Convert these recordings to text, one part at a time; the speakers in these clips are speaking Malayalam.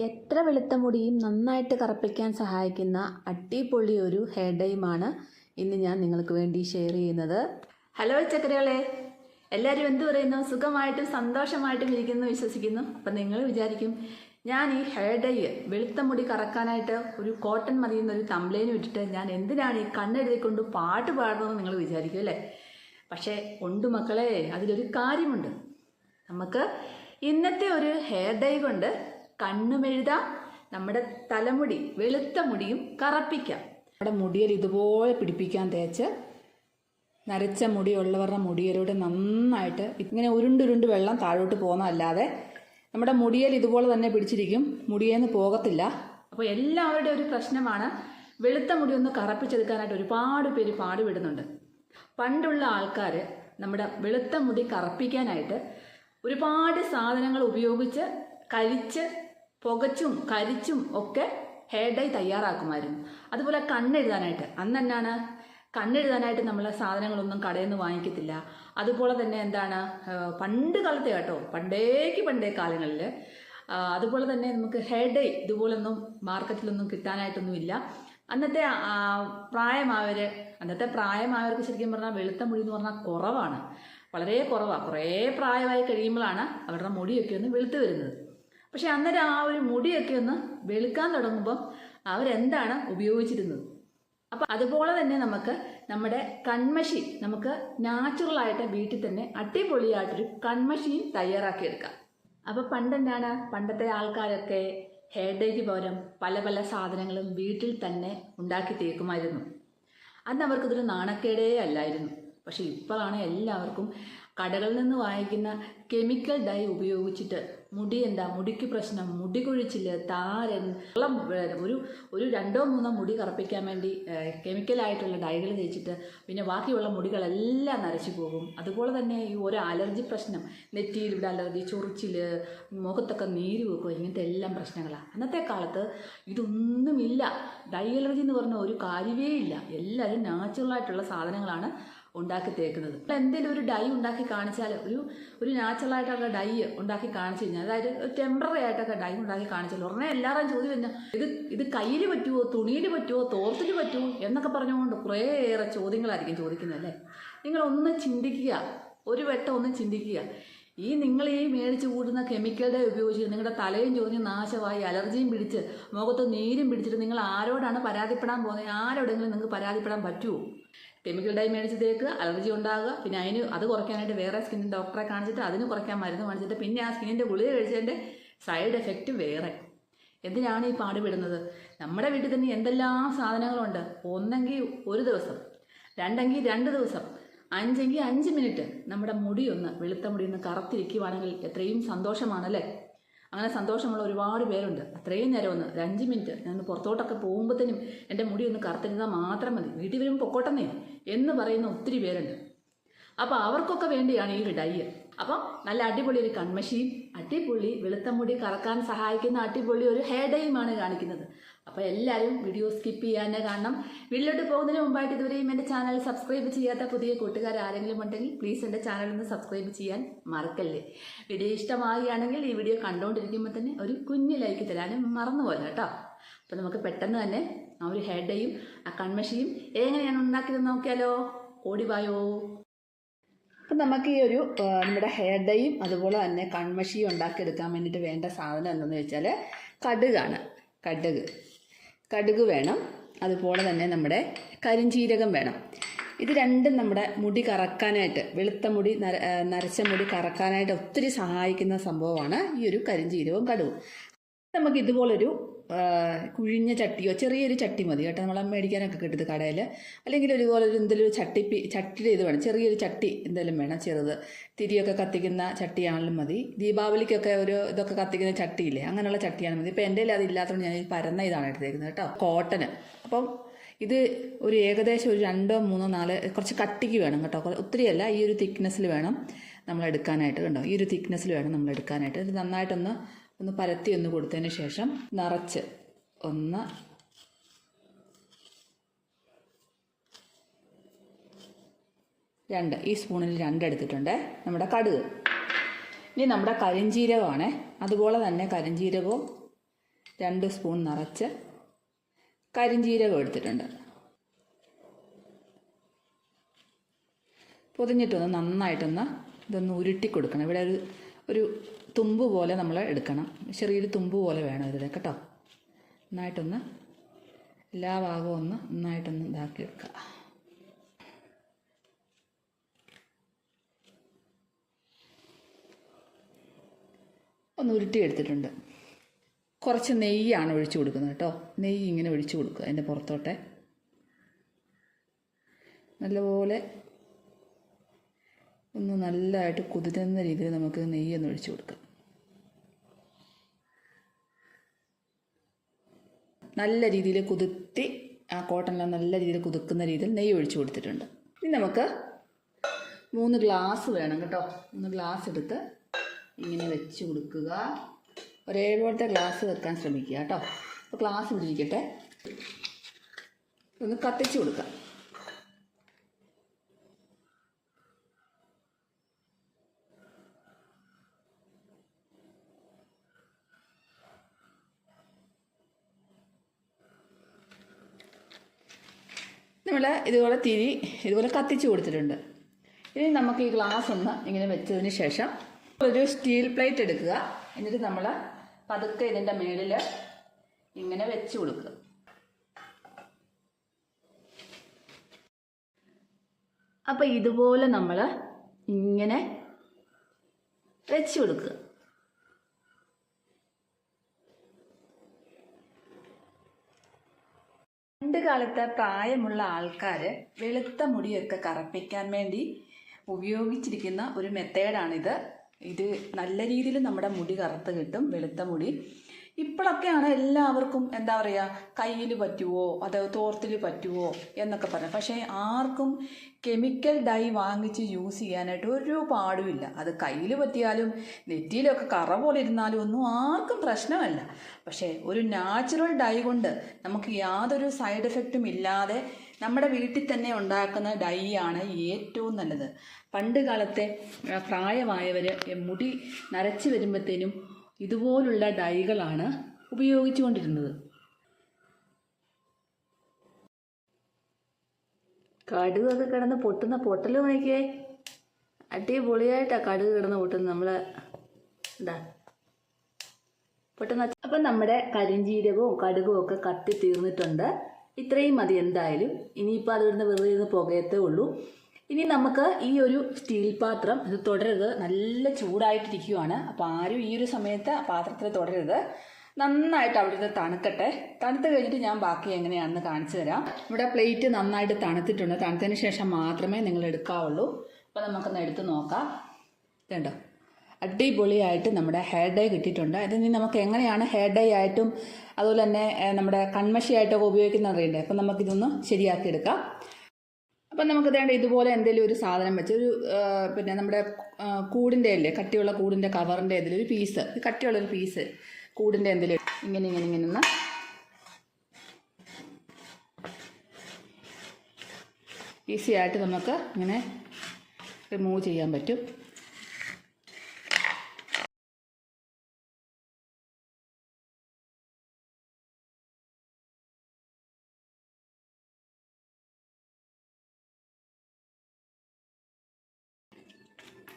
എത്ര വെളുത്ത മുടിയും നന്നായിട്ട് കറുപ്പിക്കാൻ സഹായിക്കുന്ന അടിപൊളി ഒരു ഹെയർ ഡൈമാണ് ഇന്ന് ഞാൻ നിങ്ങൾക്ക് വേണ്ടി ഷെയർ ചെയ്യുന്നത്. ഹലോ ചക്കരകളെ, എല്ലാവരും എന്ത് പറയുന്നു? സുഖമായിട്ടും സന്തോഷമായിട്ടും ഇരിക്കുന്നു വിശ്വസിക്കുന്നു. അപ്പം നിങ്ങൾ വിചാരിക്കും ഞാൻ ഈ ഹെയർ ഡൈ വെളുത്ത മുടി കറക്കാനായിട്ട് ഒരു കോട്ടൺ മതി എന്നൊരു തംബ്ലൈന് വിട്ടിട്ട് ഞാൻ എന്തിനാണ് ഈ കണ്ണെഴുതിക്കൊണ്ട് പാട്ട് പാടുന്നതെന്ന് നിങ്ങൾ വിചാരിക്കും അല്ലേ? പക്ഷേ ഉണ്ട് മക്കളെ, അതിലൊരു കാര്യമുണ്ട്. നമുക്ക് ഇന്നത്തെ ഒരു ഹെയർ ഡൈ കൊണ്ട് കണ്ണുമെഴുതാം, നമ്മുടെ തലമുടി വെളുത്ത മുടിയും കറപ്പിക്കാം. നമ്മുടെ മുടിയിൽ ഇതുപോലെ പിടിപ്പിക്കാൻ തേച്ച് നരച്ച മുടിയുള്ളവരുടെ മുടിയിലൂടെ നന്നായിട്ട് ഇങ്ങനെ ഉരുണ്ടുരുണ്ട് വെള്ളം താഴോട്ട് പോകുന്നതല്ലാതെ നമ്മുടെ മുടിയിൽ ഇതുപോലെ തന്നെ പിടിച്ചിരിക്കും, മുടിയേന്ന് പോകത്തില്ല. അപ്പോൾ എല്ലാവരുടെയും ഒരു പ്രശ്നമാണ് വെളുത്ത മുടി ഒന്ന് കറപ്പിച്ചെടുക്കാനായിട്ട് ഒരുപാട് പേര് പാടുപെടുന്നുണ്ട്. പണ്ടുള്ള ആൾക്കാർ നമ്മുടെ വെളുത്ത മുടി കറപ്പിക്കാനായിട്ട് ഒരുപാട് സാധനങ്ങൾ ഉപയോഗിച്ച് കരിച്ച് പുകച്ചും കരിച്ചും ഒക്കെ ഹെയർ ഡൈ തയ്യാറാക്കുമായിരുന്നു. അതുപോലെ കണ്ണെഴുതാനായിട്ട് അന്ന് എന്നാണ് കണ്ണെഴുതാനായിട്ട് നമ്മൾ സാധനങ്ങളൊന്നും കടയിൽ നിന്ന് വാങ്ങിക്കത്തില്ല. അതുപോലെ തന്നെ എന്താണ് പണ്ട് കാലത്തെ കേട്ടോ, പണ്ടേ കാലങ്ങളിൽ അതുപോലെ തന്നെ നമുക്ക് ഹെയർ ഡൈ ഇതുപോലൊന്നും മാർക്കറ്റിലൊന്നും കിട്ടാനായിട്ടൊന്നുമില്ല. അന്നത്തെ പ്രായമായവർക്ക് ശരിക്കും പറഞ്ഞാൽ വെളുത്ത മുടി എന്ന് പറഞ്ഞാൽ കുറവാണ്, വളരെ കുറവാണ്. കുറേ പ്രായമായി കഴിയുമ്പോഴാണ് അവരുടെ മുടിയൊക്കെ ഒന്ന് വെളുത്ത് വരുന്നത്. പക്ഷെ അന്നേരം ആ ഒരു മുടിയൊക്കെ ഒന്ന് വെളുക്കാൻ തുടങ്ങുമ്പം അവരെന്താണ് ഉപയോഗിച്ചിരുന്നത്? അപ്പം അതുപോലെ തന്നെ നമുക്ക് നമ്മുടെ കൺമഷി നമുക്ക് നാച്ചുറലായിട്ട് വീട്ടിൽ തന്നെ അടിപൊളിയായിട്ടൊരു കൺമഷിയും തയ്യാറാക്കിയെടുക്കാം. അപ്പോൾ പണ്ടത്തെ ആൾക്കാരൊക്കെ ഹെയർ ഡൈക്ക് പകരം പല പല സാധനങ്ങളും വീട്ടിൽ തന്നെ ഉണ്ടാക്കി തേക്കുമായിരുന്നു. അന്ന് അവർക്കിതൊരു നാണക്കേടേ അല്ലായിരുന്നു. പക്ഷെ ഇപ്പോഴാണ് എല്ലാവർക്കും കടകളിൽ നിന്ന് വാങ്ങിക്കുന്ന കെമിക്കൽ ഡൈ ഉപയോഗിച്ചിട്ട് മുടിക്ക് പ്രശ്നം, മുടി കൊഴിച്ചില്, താരൻ, ഒരു 2-3 മുടി കറപ്പിക്കാൻ വേണ്ടി കെമിക്കലായിട്ടുള്ള ഡൈകൾ തേച്ചിട്ട് പിന്നെ ബാക്കിയുള്ള മുടികളെല്ലാം നരച്ചു പോകും. അതുപോലെ തന്നെ ഈ ഓരോ അലർജി പ്രശ്നം, നെറ്റിയിൽ ഇവിടെ അലർജി, ചൊറിച്ചില്, മുഖത്തൊക്കെ നീര് വെക്കുക, ഇങ്ങനത്തെ എല്ലാം പ്രശ്നങ്ങളാണ്. അന്നത്തെ കാലത്ത് ഇതൊന്നുമില്ല. ഡൈ അലർജി എന്ന് പറഞ്ഞ ഒരു കാര്യമേ ഇല്ല. എല്ലാവരും നാച്ചുറലായിട്ടുള്ള സാധനങ്ങളാണ് ഉണ്ടാക്കി തേക്കുന്നത്. എന്തെങ്കിലും ഒരു ഡൈ ഉണ്ടാക്കി കാണിച്ചാൽ, ഒരു നാച്ചുറലായിട്ടുള്ള ഡൈ ഉണ്ടാക്കി കാണിച്ചു കഴിഞ്ഞാൽ, അതായത് ടെമ്പററി ആയിട്ടൊക്കെ ഡൈ ഉണ്ടാക്കി കാണിച്ചാൽ ഉടനെ എല്ലാവരും ചോദ്യം തന്നെ ഇത് കയ്യിൽ പറ്റുമോ, തുണിയിൽ പറ്റുമോ, തോർത്തിൽ പറ്റുമോ എന്നൊക്കെ പറഞ്ഞുകൊണ്ട് കുറേയേറെ ചോദ്യങ്ങളായിരിക്കും ചോദിക്കുന്നത് അല്ലേ? നിങ്ങളൊന്ന് ചിന്തിക്കുക, ഒരു വട്ടം ഒന്ന് ചിന്തിക്കുക. നിങ്ങൾ മേടിച്ച് കൂടുന്ന കെമിക്കൽ ഡൈ ഉപയോഗിച്ച് നിങ്ങളുടെ തലയും ചോദിഞ്ഞ് നാശമായി, അലർജിയും പിടിച്ച് മുഖത്ത് നീരും പിടിച്ചിട്ട് നിങ്ങൾ ആരോടാണ് പരാതിപ്പെടാൻ പോകുന്നത്? ആരോടെങ്കിലും നിങ്ങൾക്ക് പരാതിപ്പെടാൻ പറ്റുമോ? കെമിക്കൽ ഡൈ മേടിച്ച് തേക്ക്, അലർജി ഉണ്ടാകുക, പിന്നെ അത് കുറയ്ക്കാനായിട്ട് വേറെ സ്കിൻ ഡോക്ടറെ കാണിച്ചിട്ട് അതിന് കുറയ്ക്കാൻ മരുന്ന് കാണിച്ചിട്ട് പിന്നെ ആ സ്കിന്നിൻ്റെ ഗുളിക കഴിച്ചതിൻ്റെ സൈഡ് എഫക്റ്റ് വേറെ. എന്തിനാണ് ഈ പാടുപെടുന്നത്? നമ്മുടെ വീട്ടിൽ തന്നെ എന്തെല്ലാം സാധനങ്ങളുണ്ട്. ഒന്നെങ്കിൽ ഒരു ദിവസം, രണ്ടെങ്കിൽ 2 ദിവസം, 5എങ്കിൽ 5 മിനിറ്റ് നമ്മുടെ വെളുത്ത മുടി ഒന്ന് കറുത്തിരിക്കുവാണെങ്കിൽ എത്രയും സന്തോഷമാണല്ലേ? അങ്ങനെ സന്തോഷമുള്ള ഒരുപാട് പേരുണ്ട്. അത്രയും നേരം ഒരു 5 മിനിറ്റ് ഞാൻ പുറത്തോട്ടൊക്കെ പോകുമ്പോഴത്തേനും എൻ്റെ മുടി ഒന്ന് കറുത്തിരുന്നാൽ മാത്രം മതി, വീട്ടിൽ വരുമ്പോൾ പൊക്കോട്ടെന്നേ എന്ന് പറയുന്ന ഒത്തിരി പേരുണ്ട്. അപ്പോൾ അവർക്കൊക്കെ വേണ്ടിയാണ് ഈ ഡൈ. അപ്പം നല്ല അടിപൊളി ഒരു കൺമഷിയും അടിപൊളി വെളുത്ത മുടി കറക്കാൻ സഹായിക്കുന്ന അടിപൊളി ഒരു ഹെയർ ഡൈയുമാണ് കാണിക്കുന്നത്. അപ്പോൾ എല്ലാവരും വീഡിയോ സ്കിപ്പ് ചെയ്യാൻ കാണണം. വീട്ടിലോട്ട് പോകുന്നതിന് മുമ്പായിട്ട് ഇതുവരെയും എൻ്റെ ചാനൽ സബ്സ്ക്രൈബ് ചെയ്യാത്ത പുതിയ കൂട്ടുകാർ ആരെങ്കിലും ഉണ്ടെങ്കിൽ പ്ലീസ് എൻ്റെ ചാനൽ ഒന്ന് സബ്സ്ക്രൈബ് ചെയ്യാൻ മറക്കല്ലേ. വീഡിയോ ഇഷ്ടമാവുകയാണെങ്കിൽ ഈ വീഡിയോ കണ്ടുകൊണ്ടിരിക്കുമ്പോൾ തന്നെ ഒരു കുഞ്ഞ് ലൈക്ക് തരാനും മറന്നുപോലെ കേട്ടോ. അപ്പോൾ നമുക്ക് പെട്ടെന്ന് തന്നെ ആ ഒരു ഹെയർ ഡൈയും ആ കൺമഷിയും എങ്ങനെയാണ് ഉണ്ടാക്കിയത് നോക്കിയാലോ? ഓടിവായോ. അപ്പം നമുക്ക് ഈ ഒരു നമ്മുടെ ഹെയർ ഡൈയും അതുപോലെ തന്നെ കൺമഷിയും ഉണ്ടാക്കിയെടുക്കാൻ വേണ്ടിയിട്ട് വേണ്ട സാധനം എന്തെന്ന് വെച്ചാൽ കടുകാണ്. കടുക് വേണം. അതുപോലെ തന്നെ നമ്മുടെ കരിഞ്ചീരകം വേണം. ഇത് രണ്ടും നമ്മുടെ മുടി കറക്കാനായിട്ട്, വെളുത്ത മുടി നരച്ച മുടി കറക്കാനായിട്ട് ഒത്തിരി സഹായിക്കുന്ന സംഭവമാണ് ഈ ഒരു കരിഞ്ചീരകവും കടുകും. നമുക്ക് ഇതുപോലൊരു കുഴിഞ്ഞ ചട്ടിയോ ചെറിയൊരു ചട്ടി മതി കേട്ടോ. നമ്മൾ മേടിക്കാനൊക്കെ കിട്ടുന്നത് കടയിൽ. അല്ലെങ്കിൽ ഇതുപോലെ എന്തെങ്കിലും ഒരു ചട്ടിയുടെ ഇത് വേണം, ചെറിയൊരു ചട്ടി എന്തെങ്കിലും വേണം, ചെറുത്. തിരിയൊക്കെ കത്തിക്കുന്ന ചട്ടിയാണെങ്കിലും മതി. ദീപാവലിക്കൊക്കെ ഇതൊക്കെ കത്തിക്കുന്ന ചട്ടിയില്ലേ, അങ്ങനെയുള്ള ചട്ടിയാണ് മതി. ഇപ്പോൾ എൻ്റെ അത് ഇല്ലാത്തതുകൊണ്ട് ഞാൻ പരന്ന ഇതാണ് എടുത്തേക്കുന്നത് കേട്ടോ, കോട്ടന്. അപ്പം ഇത് ഒരു ഏകദേശം ഒരു 2, 3, 4 കുറച്ച് കട്ടിക്ക് വേണം കേട്ടോ, ഒത്തിരിയല്ല. ഈ ഒരു തിക്നെസ്സിൽ വേണം നമ്മൾ എടുക്കാനായിട്ട്. കണ്ടോ, ഈ ഒരു തിക്നെസ്സിൽ വേണം നമ്മൾ എടുക്കാനായിട്ട്. ഇത് നന്നായിട്ടൊന്ന് പരത്തി കൊടുത്തതിന് ശേഷം നിറച്ച് 2 ഈ സ്പൂണിൽ 2 എടുത്തിട്ടുണ്ട് നമ്മുടെ കടുക്. ഇനി നമ്മുടെ കരിഞ്ചീരകമാണ്. അതുപോലെ തന്നെ കരിഞ്ചീരകവും 2 സ്പൂൺ നിറച്ച് കരിഞ്ജീരകം എടുത്തിട്ടുണ്ട്. പൊതിഞ്ഞിട്ടൊന്ന് നന്നായിട്ടൊന്ന് ഇതൊന്ന് ഉരുട്ടി കൊടുക്കണം. ഇവിടെ ഒരു തുമ്പ് പോലെ നമ്മൾ എടുക്കണം. ചെറിയൊരു തുമ്പ് പോലെ വേണം ഇതിൽ കേട്ടോ. നന്നായിട്ടൊന്ന് എല്ലാ ഭാഗവും ഒന്ന് നന്നായിട്ടൊന്ന് ഇതാക്കിയെടുക്കുക. ഒന്ന് ഉരുട്ടി എടുത്തിട്ടുണ്ട്. കുറച്ച് നെയ്യാണ് ഒഴിച്ചു കൊടുക്കുന്നത് കേട്ടോ. നെയ്യ് ഇങ്ങനെ ഒഴിച്ചു കൊടുക്കുക അതിൻ്റെ പുറത്തോട്ടെ. നല്ലപോലെ ഒന്ന് നല്ലതായിട്ട് കുതിരുന്ന രീതിയിൽ നമുക്ക് നെയ്യൊന്ന് ഒഴിച്ചു കൊടുക്കാം. നല്ല രീതിയിൽ കുതിർത്തി ആ കോട്ടനെല്ലാം നല്ല രീതിയിൽ കുതിർക്കുന്ന രീതിയിൽ നെയ്യ് ഒഴിച്ചു കൊടുത്തിട്ടുണ്ട്. ഇനി നമുക്ക് 3 ഗ്ലാസ് വേണം കേട്ടോ. 3 ഗ്ലാസ് എടുത്ത് ഇങ്ങനെ വെച്ച് കൊടുക്കുക. ഒരേപോലത്തെ ഗ്ലാസ് വെക്കാൻ ശ്രമിക്കുക കേട്ടോ. അപ്പോൾ ഗ്ലാസ് പിടിക്കട്ടെ. ഒന്ന് കത്തിച്ച് കൊടുക്കുക. നമ്മൾ ഇതുപോലെ കത്തിച്ച് കൊടുത്തിട്ടുണ്ട്. ഇനി നമുക്ക് ഈ ഗ്ലാസ് ഒന്ന് ഇങ്ങനെ വെച്ചതിന് ശേഷം ഒരു സ്റ്റീൽ പ്ലേറ്റ് എടുക്കുക. എന്നിട്ട് നമ്മൾ പതുക്കെ ഇതിൻ്റെ മേളിൽ ഇങ്ങനെ വെച്ച് കൊടുക്കുക. അപ്പോൾ ഇതുപോലെ നമ്മൾ ഇങ്ങനെ വെച്ച് കൊടുക്കുക. പണ്ട് കാലത്തെ പ്രായമുള്ള ആൾക്കാർ വെളുത്ത മുടിയൊക്കെ കറുപ്പിക്കാൻ വേണ്ടി ഉപയോഗിച്ചിരിക്കുന്ന ഒരു മെത്തേഡാണിത്. ഇത് നല്ല രീതിയിൽ നമ്മുടെ മുടി കറുത്ത് കിട്ടും, വെളുത്ത മുടി. ഇപ്പോഴൊക്കെയാണ് എല്ലാവർക്കും എന്താ പറയുക, കയ്യിൽ പറ്റുമോ അതോ തോർത്തിൽ പറ്റുമോ എന്നൊക്കെ പറയാം. പക്ഷേ ആർക്കും കെമിക്കൽ ഡൈ വാങ്ങിച്ച് യൂസ് ചെയ്യാനായിട്ട് ഒരു പാടുമില്ല. അത് കയ്യിൽ പറ്റിയാലും നെറ്റിയിലൊക്കെ കറ പോലെ ഇരുന്നാലും ഒന്നും ആർക്കും പ്രശ്നമല്ല. പക്ഷേ ഒരു നാച്ചുറൽ ഡൈ കൊണ്ട് നമുക്ക് യാതൊരു സൈഡ് എഫക്റ്റും ഇല്ലാതെ നമ്മുടെ വീട്ടിൽ തന്നെ ഉണ്ടാക്കുന്ന ഡൈ ആണ് ഏറ്റവും നല്ലത്. പണ്ട് കാലത്തെ പ്രായമായവർ മുടി നരച്ച് വരുമ്പോഴത്തേനും ഇതുപോലുള്ള ഡൈകളാണ് ഉപയോഗിച്ചുകൊണ്ടിരുന്നത്. കടുകൊക്കെ കിടന്ന് പൊട്ടുന്ന പൊട്ടൽ നോക്കിയേ, അടിപൊളിയായിട്ടാണ് കടുക് കിടന്ന് പൊട്ടുന്നത്. നമ്മൾ എന്താ പൊട്ടുന്ന. അപ്പം നമ്മുടെ കരിഞ്ജീരകവും കടുകും ഒക്കെ കത്തി തീർന്നിട്ടുണ്ട്. ഇത്രയും മതി എന്തായാലും. ഇനിയിപ്പോൾ അതിടുന്ന വെറുതെ ഇരുന്ന് പുകയത്തേ ഉള്ളൂ. ഇനി നമുക്ക് ഈ ഒരു സ്റ്റീൽ പാത്രം ഇത് തുടരുത്, നല്ല ചൂടായിട്ടിരിക്കുവാണ്. അപ്പോൾ ആരും ഈ ഒരു സമയത്ത് പാത്രത്തിൽ തുടരുത്. നന്നായിട്ട് അവിടെ നിന്ന് തണുക്കട്ടെ. തണുത്ത് കഴിഞ്ഞിട്ട് ഞാൻ ബാക്കി എങ്ങനെയാണെന്ന് കാണിച്ചു തരാം. ഇവിടെ പ്ലേറ്റ് നന്നായിട്ട് തണുത്തിട്ടുണ്ട്. തണുത്തതിന് ശേഷം മാത്രമേ നിങ്ങൾ എടുക്കാവുള്ളൂ. അപ്പോൾ നമുക്കൊന്ന് എടുത്ത് നോക്കാം. ഇതുണ്ടോ, അടിപൊളിയായിട്ട് നമ്മുടെ ഹെയർ ഡൈ കിട്ടിയിട്ടുണ്ട്. ഇതിന് നമുക്ക് എങ്ങനെയാണ് ഹെയർ ഡൈ ആയിട്ടും അതുപോലെ തന്നെ നമ്മുടെ കൺമഷിയായിട്ടൊക്കെ ഉപയോഗിക്കുന്നത് അറിയണ്ടേ. അപ്പം നമുക്കിതൊന്ന് ശരിയാക്കി എടുക്കാം. അപ്പം നമുക്ക് വേണ്ട ഇതുപോലെ എന്തെങ്കിലും ഒരു സാധനം വെച്ച് പിന്നെ നമ്മുടെ കൂടിൻ്റെ അല്ലേ, കട്ടിയുള്ള കൂടിൻ്റെ കവറിൻ്റെ ഇതിലൊരു പീസ്, കട്ടിയുള്ളൊരു പീസ് കൂടിൻ്റെ എന്തെങ്കിലും ഇങ്ങനെ ഒന്ന് ഈസി ആയിട്ട് നമുക്ക് ഇങ്ങനെ റിമൂവ് ചെയ്യാൻ പറ്റും.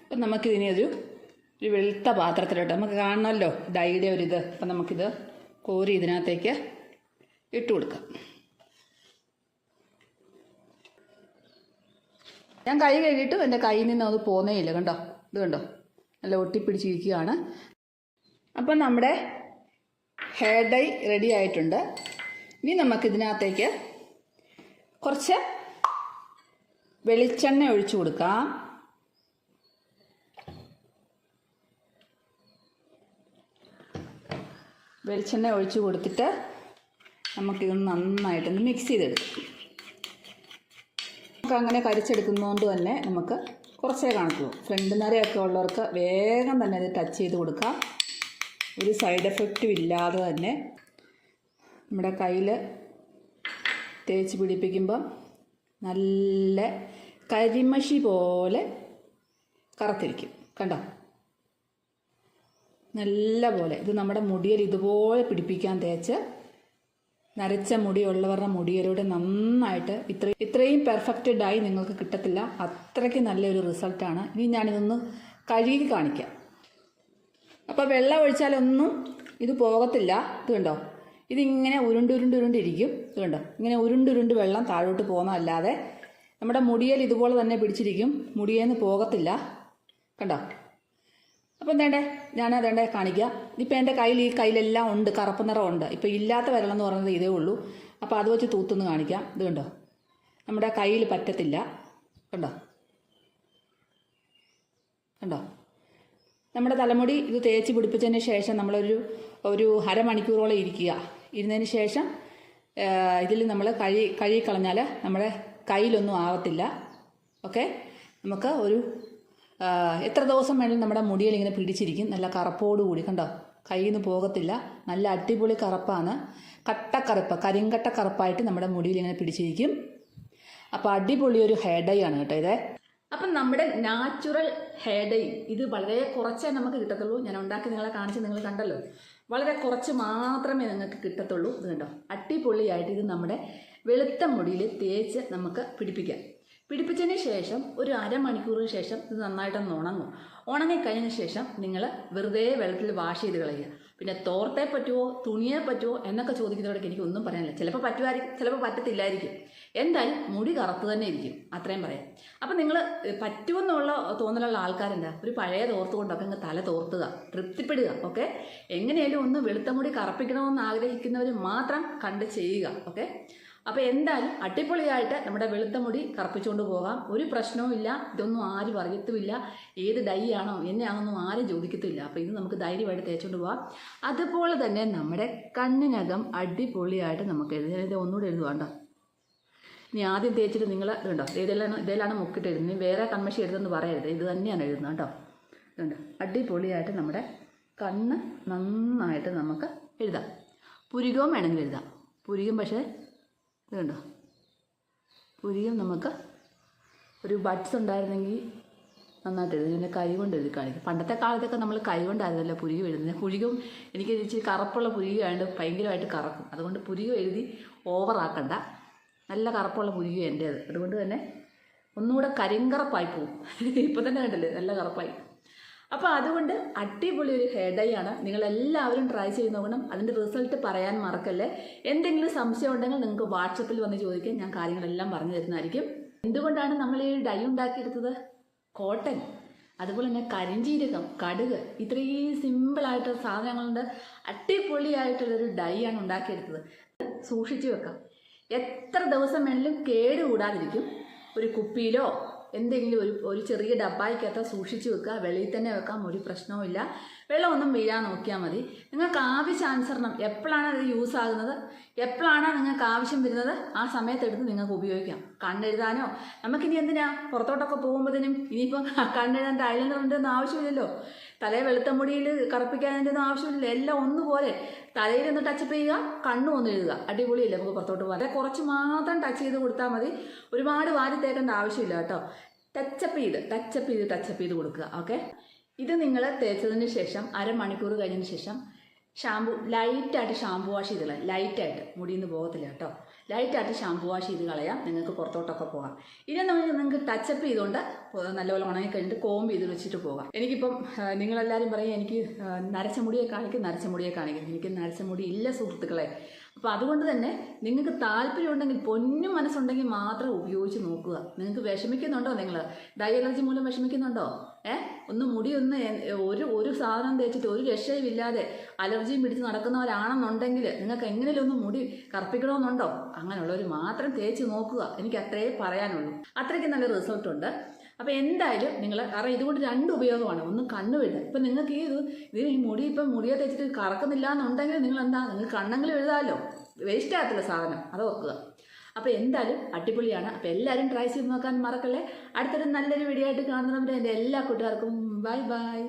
അപ്പം നമുക്കിതിനെ ഒരു വെളുത്ത പാത്രത്തിലോട്ട് നമുക്ക് കാണണമല്ലോ ഡൈയുടെ ഒരിത്. അപ്പം നമുക്കിത് കോരി ഇതിനകത്തേക്ക് ഇട്ട് കൊടുക്കാം. ഞാൻ കൈ കഴുകിയിട്ടും എൻ്റെ കയ്യിൽ നിന്ന് അത് പോകുന്നേ ഇല്ല. കണ്ടോ, ഇത് കണ്ടോ, നല്ല ഒട്ടിപ്പിടിച്ചിരിക്കുകയാണ്. അപ്പം നമ്മുടെ ഹെയർ ഡൈ റെഡി ആയിട്ടുണ്ട്. ഇനി നമുക്കിതിനകത്തേക്ക് കുറച്ച് വെളിച്ചെണ്ണ ഒഴിച്ചു കൊടുക്കാം. വെളിച്ചെണ്ണ ഒഴിച്ച് കൊടുത്തിട്ട് നമുക്കിതൊന്ന് നന്നായിട്ടൊന്ന് മിക്സ് ചെയ്തെടുക്കാം. നമുക്ക് അങ്ങനെ കരിച്ചെടുക്കുന്നതുകൊണ്ട് തന്നെ നമുക്ക് കുറച്ചേ കാണത്തുള്ളൂ. ഫ്രണ്ട് നിറയൊക്കെ ഉള്ളവർക്ക് വേഗം തന്നെ അത് ടച്ച് ചെയ്ത് കൊടുക്കാം. ഒരു സൈഡ് എഫക്റ്റും ഇല്ലാതെ തന്നെ നമ്മുടെ കയ്യിൽ തേച്ച് പിടിപ്പിക്കുമ്പം നല്ല കരിമഷി പോലെ കറുത്തിരിക്കും. കണ്ടോ, നല്ല പോലെ ഇത് നമ്മുടെ മുടിയിൽ ഇതുപോലെ പിടിപ്പിക്കാൻ തേച്ച് നരച്ച മുടിയുള്ളവരുടെ മുടിയിലൂടെ നന്നായിട്ട് ഇത്രയും പെർഫെക്റ്റ് ഡൈ നിങ്ങൾക്ക് കിട്ടത്തില്ല. അത്രയ്ക്ക് നല്ലൊരു റിസൾട്ടാണ്. ഇനി ഞാനിതൊന്ന് കഴുകി കാണിക്കാം. അപ്പോൾ വെള്ളം ഒഴിച്ചാലൊന്നും ഇത് പോകത്തില്ല. ഇത് കണ്ടോ, ഇതിങ്ങനെ ഉരുണ്ടിരിക്കും. ഇത് കണ്ടോ, ഇങ്ങനെ ഉരുണ്ടുരുണ്ട് വെള്ളം താഴോട്ട് പോകുന്നതല്ലാതെ നമ്മുടെ മുടിയിൽ ഇതുപോലെ തന്നെ പിടിച്ചിരിക്കും. മുടിയേന്ന് പോകത്തില്ല. കണ്ടോ? അപ്പം ഞാനതേണ്ടേ കാണിക്കാം. ഇപ്പം എൻ്റെ കയ്യിൽ ഈ കയ്യിലെല്ലാം ഉണ്ട്, കറുപ്പ് നിറമുണ്ട്. ഇപ്പം ഇല്ലാത്ത വിരളെന്ന് പറയുന്നത് ഇതേ ഉള്ളൂ. അപ്പോൾ അത് വെച്ച് തൂത്തുനിന്ന് കാണിക്കാം. ഇത് കണ്ടോ, നമ്മുടെ കയ്യിൽ പറ്റത്തില്ല. കണ്ടോ കണ്ടോ നമ്മുടെ തലമുടി ഇത് തേച്ച് പിടിപ്പിച്ചതിന് ശേഷം ഒരു അരമണിക്കൂറോളം ഇരുന്നതിന് ശേഷം ഇതിൽ നമ്മൾ കഴുകി കളഞ്ഞാൽ നമ്മുടെ കയ്യിലൊന്നും ആവത്തില്ല. ഓക്കെ, നമുക്ക് എത്ര ദിവസം വേണമെങ്കിലും നമ്മുടെ മുടിയിൽ ഇങ്ങനെ പിടിച്ചിരിക്കും. നല്ല കറുപ്പോടുകൂടി. കണ്ടോ, കയ്യിൽ നിന്ന് പോകത്തില്ല. നല്ല അടിപൊളി കറുപ്പാണ്. കട്ടക്കറുപ്പ്, കരിങ്കട്ട കറുപ്പായിട്ട് നമ്മുടെ മുടിയിൽ ഇങ്ങനെ പിടിച്ചിരിക്കും. അപ്പോൾ അടിപൊളി ഒരു ഹെയർ ഡൈ ആണ് കേട്ടോ ഇത്. അപ്പം നമ്മുടെ നാച്ചുറൽ ഹെയർ ഡൈ ഇത് വളരെ കുറച്ചേ നമുക്ക് കിട്ടത്തുള്ളൂ. ഞാൻ ഉണ്ടാക്കി നിങ്ങളെ കാണിച്ച് നിങ്ങൾ കണ്ടല്ലോ. വളരെ കുറച്ച് മാത്രമേ നിങ്ങൾക്ക് കിട്ടത്തുള്ളൂ. ഇത് കണ്ടോ, അടിപൊളിയായിട്ട് ഇത് നമ്മുടെ വെളുത്ത മുടിയിൽ തേച്ച് നമുക്ക് പിടിപ്പിച്ചതിന് ശേഷം ഒരു അരമണിക്കൂറിന് ശേഷം ഇത് നന്നായിട്ടൊന്ന് ഉണങ്ങിക്കഴിഞ്ഞ ശേഷം നിങ്ങൾ വെറുതെ വെള്ളത്തിൽ വാഷ് ചെയ്ത് കളയുക. പിന്നെ തോർത്തെ പറ്റുമോ തുണിയെ പറ്റുമോ എന്നൊക്കെ ചോദിക്കുന്നതോടൊക്കെ എനിക്കൊന്നും പറയാനില്ല. ചിലപ്പോൾ പറ്റുമായിരിക്കും, ചിലപ്പോൾ പറ്റത്തില്ലായിരിക്കും. എന്തായാലും മുടി കറുത്ത് തന്നെ ഇരിക്കും, അത്രയും പറയാം. അപ്പം നിങ്ങൾ പറ്റുമെന്നുള്ള തോന്നലുള്ള ആൾക്കാരുണ്ട്, ഒരു പഴയ തോർത്ത് കൊണ്ടൊക്കെ അങ്ങ് തല തോർത്തുക, തൃപ്തിപ്പെടുക. ഓക്കെ, എങ്ങനെയാലും ഒന്ന് വെളുത്ത മുടി കറുപ്പിക്കണമെന്ന് ആഗ്രഹിക്കുന്നവർ മാത്രം കണ്ട് ചെയ്യുക. ഓക്കെ, അപ്പോൾ എന്തായാലും അടിപൊളിയായിട്ട് നമ്മുടെ വെളുത്ത മുടി കറുപ്പിച്ചുകൊണ്ട് പോകാം. ഒരു പ്രശ്നവും ഇല്ല. ഇതൊന്നും ആരും അറിയത്തുമില്ല. ഏത് ഡൈ ആണോ എന്നെയാണെന്നും ആരും ചോദിക്കത്തില്ല. അപ്പോൾ ഇത് നമുക്ക് ധൈര്യമായിട്ട് തേച്ചുകൊണ്ട് പോകാം. അതുപോലെ തന്നെ നമ്മുടെ കണ്ണിനകം അടിപൊളിയായിട്ട് നമുക്ക് എഴുതാൻ ഒന്നുകൂടെ എഴുതുവാണ്ടോ. ഇനി ആദ്യം തേച്ചിട്ട് നിങ്ങൾ ഇതുണ്ടോ, ഇതിലാണ് മുക്കിട്ട് എഴുതുന്നത്. ഇനി വേറെ കൺമഷി എഴുതുമെന്ന് പറയരുത്, ഇത് തന്നെയാണ് എഴുതുന്നത് കേട്ടോ. ഇതുണ്ട്, അടിപൊളിയായിട്ട് നമ്മുടെ കണ്ണ് നന്നായിട്ട് നമുക്ക് എഴുതാം. പുരികവും വേണമെങ്കിൽ എഴുതാം. പുരികം പക്ഷേ ഇതുണ്ടോ, പുരികം നമുക്ക് ഒരു ബഡ്സ് ഉണ്ടായിരുന്നെങ്കിൽ നന്നായിട്ട് എഴുതി. പിന്നെ കൈ കൊണ്ട് എഴുതി കാണിക്കും. പണ്ടത്തെ കാലത്തൊക്കെ നമ്മൾ കൈ കൊണ്ടായിരുന്നല്ലോ പുരികം എഴുതുന്നത്. പുരികം എനിക്ക് ഇച്ചിരി കറുപ്പുള്ള പുരികമായതുകൊണ്ട് ഭയങ്കരമായിട്ട് കറക്കും. അതുകൊണ്ട് പുരികം എഴുതി ഓവറാക്കണ്ട. നല്ല കറുപ്പുള്ള പുരികം എൻ്റേത്. അതുകൊണ്ട് തന്നെ ഒന്നുകൂടെ കരിങ്കറപ്പായി പോവും. ഇപ്പം തന്നെ കണ്ടല്ലേ നല്ല കറുപ്പായി. അപ്പോൾ അതുകൊണ്ട് അടിപൊളി ഒരു ഹെയർ ഡൈ ആണ്. നിങ്ങളെല്ലാവരും ട്രൈ ചെയ്ത് നോക്കണം. അതിൻ്റെ റിസൾട്ട് പറയാൻ മറക്കല്ലേ. എന്തെങ്കിലും സംശയം ഉണ്ടെങ്കിൽ നിങ്ങൾക്ക് വാട്സപ്പിൽ വന്ന് ചോദിക്കാം. ഞാൻ കാര്യങ്ങളെല്ലാം പറഞ്ഞു തരുന്നതായിരിക്കും. എന്തുകൊണ്ടാണ് നമ്മൾ ഈ ഡൈ ഉണ്ടാക്കിയെടുത്തത്? കോട്ടൺ, അതുപോലെ തന്നെ കരിഞ്ജീരകം, കടുക്, ഇത്രയും സിമ്പിളായിട്ടുള്ള സാധനങ്ങളുണ്ട്. അടിപൊളിയായിട്ടുള്ളൊരു ഡൈ ആണ് ഉണ്ടാക്കിയെടുത്തത്. സൂക്ഷിച്ചു വെക്കാം. എത്ര ദിവസം വേണമെങ്കിലും കേടുകൂടാതിരിക്കും. ഒരു കുപ്പിയിലോ എന്തെങ്കിലും ഒരു ചെറിയ ഡബ്ബായ്ക്കകത്ത് സൂക്ഷിച്ച് വെക്കുക. വെളിയിൽ തന്നെ വെക്കാം, ഒരു പ്രശ്നവുമില്ല. വെള്ളമൊന്നും വീഴാൻ നോക്കിയാൽ മതി. നിങ്ങൾക്ക് ആവശ്യാനുസരണം എപ്പോഴാണ് അത് യൂസ് ആകുന്നത്, എപ്പോഴാണ് നിങ്ങൾക്ക് ആവശ്യം വരുന്നത്, ആ സമയത്തെടുത്ത് നിങ്ങൾക്ക് ഉപയോഗിക്കാം. കണ്ണെഴുതാനോ, നമുക്കിനി എന്തിനാ പുറത്തോട്ടൊക്കെ പോകുമ്പോഴത്തേനും ഇനിയിപ്പം കണ്ണെഴുതാൻ ഐലൈനർ ഉണ്ടെന്ന് ആവശ്യമില്ലല്ലോ. തലയെ വെളുത്ത മുടിയിൽ കറുപ്പിക്കാനൊന്നും ആവശ്യമില്ലല്ലോ. എല്ലാം ഒന്നുപോലെ തലയിൽ ഒന്ന് ടച്ചപ്പ് ചെയ്യുക, കണ്ണും ഒന്ന് എഴുതുക. അടിപൊളിയില്ല. നമുക്ക് പുറത്തോട്ട് പോകാം. കുറച്ച് മാത്രം ടച്ച് ചെയ്ത് കൊടുത്താൽ മതി. ഒരുപാട് വാരി തേക്കേണ്ട ആവശ്യമില്ല കേട്ടോ. ടച്ചപ്പ് ചെയ്ത് കൊടുക്കുക. ഓക്കെ, ഇത് നിങ്ങൾ തേച്ചതിന് ശേഷം അരമണിക്കൂർ കഴിഞ്ഞതിന് ശേഷം ലൈറ്റായിട്ട് ഷാമ്പു വാഷ് ചെയ്ത് കളയാം. ലൈറ്റായിട്ട്, മുടിയിൽ നിന്ന് പോകത്തില്ല കേട്ടോ. ലൈറ്റായിട്ട് ഷാമ്പു വാഷ് ചെയ്ത് കളയാം. നിങ്ങൾക്ക് പുറത്തോട്ടൊക്കെ പോകാം. ഇനി നിങ്ങൾക്ക് ടച്ചപ്പ് ചെയ്തുകൊണ്ട് നല്ലപോലെ ഉണങ്ങി കഴിഞ്ഞിട്ട് കോമ്പ് ചെയ്ത് വെച്ചിട്ട് പോകാം. എനിക്കിപ്പം നിങ്ങളെല്ലാവരും പറയും എനിക്ക് നരച്ച മുടിയെ കാണിക്കും. എനിക്ക് നരച്ച മുടി ഇല്ല സുഹൃത്തുക്കളെ. അപ്പോൾ അതുകൊണ്ട് തന്നെ നിങ്ങൾക്ക് താല്പര്യമുണ്ടെങ്കിൽ, പൊന്നും മനസ്സുണ്ടെങ്കിൽ മാത്രം ഉപയോഗിച്ച് നോക്കുക. നിങ്ങൾക്ക് വിഷമിക്കുന്നുണ്ടോ? നിങ്ങൾ ഡൈ അലർജി മൂലം വിഷമിക്കുന്നുണ്ടോ? മുടി ഒരു സാധനം തേച്ചിട്ട് ഒരു രക്ഷയും ഇല്ലാതെ അലർജിയും പിടിച്ച് നടക്കുന്നവരാണെന്നുണ്ടെങ്കിൽ നിങ്ങൾക്ക് എങ്ങനെയും ഒന്ന് മുടി കറുപ്പിക്കണമെന്നുണ്ടോ? അങ്ങനെയുള്ളവർ മാത്രം തേച്ച് നോക്കുക. എനിക്ക് അത്രേ പറയാനുള്ളൂ. അത്രയ്ക്ക് നല്ല റിസൾട്ടുണ്ട്. അപ്പോൾ എന്തായാലും നിങ്ങൾ, കാരണം ഇതുകൊണ്ട് രണ്ട് ഉപയോഗമാണ്. ഒന്ന് കണ്ണ് എഴുതാം. ഇപ്പം നിങ്ങൾക്ക് ഈ മുടി ഇപ്പം മുടിയെ തേച്ചിട്ട് കറക്കുന്നില്ല എന്നുണ്ടെങ്കിൽ നിങ്ങൾക്ക് കണ്ണെങ്കിലും എഴുതാമല്ലോ. വേസ്റ്റ് ആകത്തില്ല സാധനം, അത് ഓർക്കുക. അപ്പോൾ എന്തായാലും അടിപൊളിയാണ്. അപ്പോൾ എല്ലാവരും ട്രൈ ചെയ്ത് നോക്കാൻ മറക്കല്ലേ. അടുത്തൊരു നല്ലൊരു വീഡിയോ ആയിട്ട് കാണുന്നവരെ എൻ്റെ എല്ലാ കൂട്ടുകാർക്കും ബൈ.